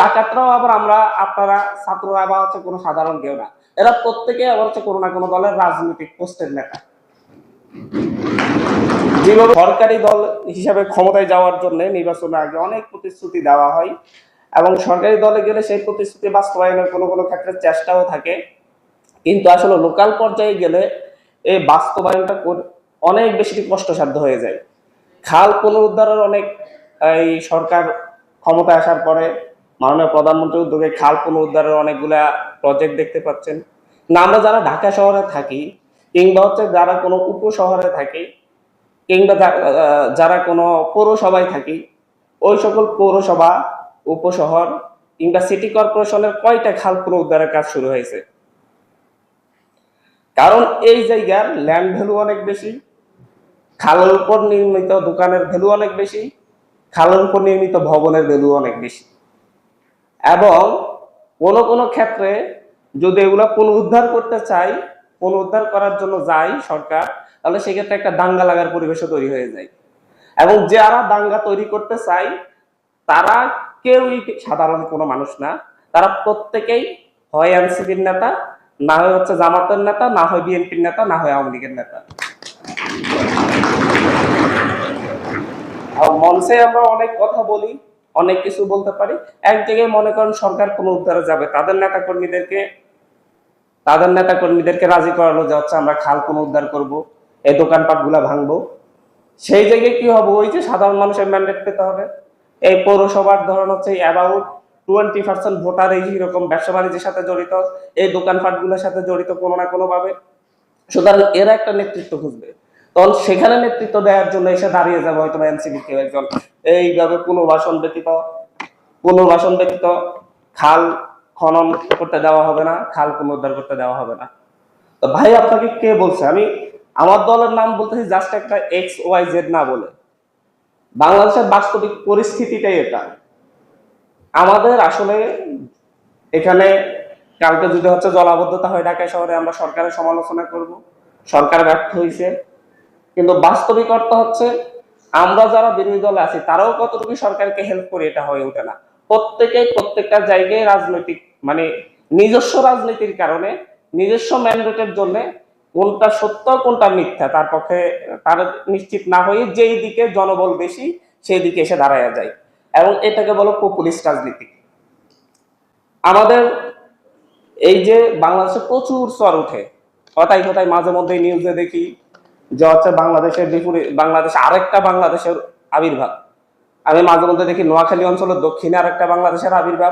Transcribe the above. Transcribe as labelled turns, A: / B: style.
A: ডাকাতরাও আবার আপনারা ছাত্ররা আবার হচ্ছে কোনো সাধারণ কেউ না, এরা প্রত্যেকে আবার হচ্ছে কোনো না কোনো দলের রাজনৈতিক পোস্টের নেতা। যেভাবে সরকারি দল হিসাবে ক্ষমতায় যাওয়ার জন্য নির্বাচনের আগে অনেক প্রতিশ্রুতি দেওয়া হয় এবং সরকারি দলে গেলে সেই প্রতিশ্রুতি বাস্তবায়নের কোনো কোনো ক্ষেত্রে চেষ্টাও থাকে, কিন্তু আসলে লোকাল পর্যায়ে গেলে এই বাস্তবায়নটা অনেক বেশি কষ্টসাধ্য হয়ে যায়। খাল পুনরুদ্ধারের অনেক এই সরকার ক্ষমতায় আসার পরে মাননীয় প্রধানমন্ত্রীর উদ্যোগে খাল পুনরুদ্ধারের অনেকগুলা প্রজেক্ট দেখতে পাচ্ছেন না। আমরা যারা ঢাকা শহরে থাকি কিংবা হচ্ছে যারা কোনো উপশহরে থাকি কিংবা যারা কোনো পৌরসভায় থাকি, ওই সকল পৌরসভা, উপশহর কিংবা সিটি কর্পোরেশনের কয়টা খাল পুনরুদ্ধারের কাজ শুরু হয়েছে? কারণ এই জায়গার ল্যান্ড ভ্যালু অনেক বেশি, খালের উপর নির্মিত দোকানের ভ্যালু অনেক বেশি, খালের উপর নির্মিত ভবনের ভ্যালু অনেক বেশি। এবং কোনো কোনো ক্ষেত্রে যদি এগুলো পুনরুদ্ধার করতে চাই, পুনরুদ্ধার করার জন্য যায় সরকার, তাহলে সেক্ষেত্রে একটা দাঙ্গা লাগার পরিবেশও তৈরি হয়ে যায়। এবং যারা দাঙ্গা তৈরি করতে চায় তারা কেউই সাধারণ কোনো মানুষ না, তারা প্রত্যেকেই হয় এনসিপির নেতা, না হয় হচ্ছে জামাতের নেতা, না হয় বিএনপির নেতা, না হয় আওয়ামী লীগের নেতা। মঞ্চে আমরা অনেক কথা বলি, অনেক কিছু বলতে পারি, এক জায়গায় মনে করেন সরকার পুনরুদ্ধারে যাবে, তাদের নেতা কর্মীদেরকে রাজি করালো যে হচ্ছে আমরা খাল পুনরুদ্ধার করব, এই দোকানপাট গুলা ভাঙবো। সেই জায়গায় কি হবে, ওই যে সাধারণ মানুষের ম্যান্ডেট পেতে হবে। এই পৌরসভার ধরন হচ্ছে অ্যাবাউট 20% ভোটার এইরকম ব্যবসা বাণিজ্যের সাথে জড়িত, এই দোকানপাট গুলোর সাথে জড়িত কোনো না কোনো ভাবে। সুতরাং এরা একটা নেতৃত্ব খুঁজবে, তখন সেখানে নেতৃত্ব দেওয়ার জন্য এসে দাঁড়িয়ে যাবে হয়তো এনসিপি কেউ একজন, এইভাবে পুনর্বাসন ব্যতীত খাল খনন করতে দেওয়া হবে না, খাল পুনরুদ্ধার করতে দেওয়া হবে না। তো ভাই আপনাকে কে বলছে? আমি আমার দলের নাম বলতেছি জাস্ট একটা XYZ না বলে, বাংলাদেশের বাস্তবিক পরিস্থিতিটাই এটা। আমাদের আসলে এখানে কালকে যদি হচ্ছে জলাবদ্ধতা হয় ঢাকা শহরে, আমরা সরকারের সমালোচনা করব, সরকার ব্যর্থ হয়েছে, কিন্তু বাস্তবিক অর্থ হচ্ছে আমরা যারা বিরোধী দলে আছি তারাও কতটুকু সরকারকে হেল্প করি এটা হয়ে ওঠে না। প্রত্যেকটা জায়গায় রাজনৈতিক মানে নিজস্ব রাজনীতির কারণে, নিজস্ব ম্যান্ডেটের জন্য কোনটা সত্য কোনটা মিথ্যা তার পক্ষে তার নিশ্চিত না হয়ে যেই দিকে জনবল বেশি সেই দিকে এসে দাঁড়ায়া যায়, এবং এটাকে বলো পপুলিস্ট রাজনীতি। আমাদের এই যে বাংলাদেশে প্রচুর চর উঠে, কথায় মাঝে মধ্যে নিউজে দেখি যে হচ্ছে বাংলাদেশ আরেকটা বাংলাদেশের আবির্ভাব। আমি মাঝে মধ্যে দেখি নোয়াখালী অঞ্চলের দক্ষিণে আরেকটা বাংলাদেশের আবির্ভাব,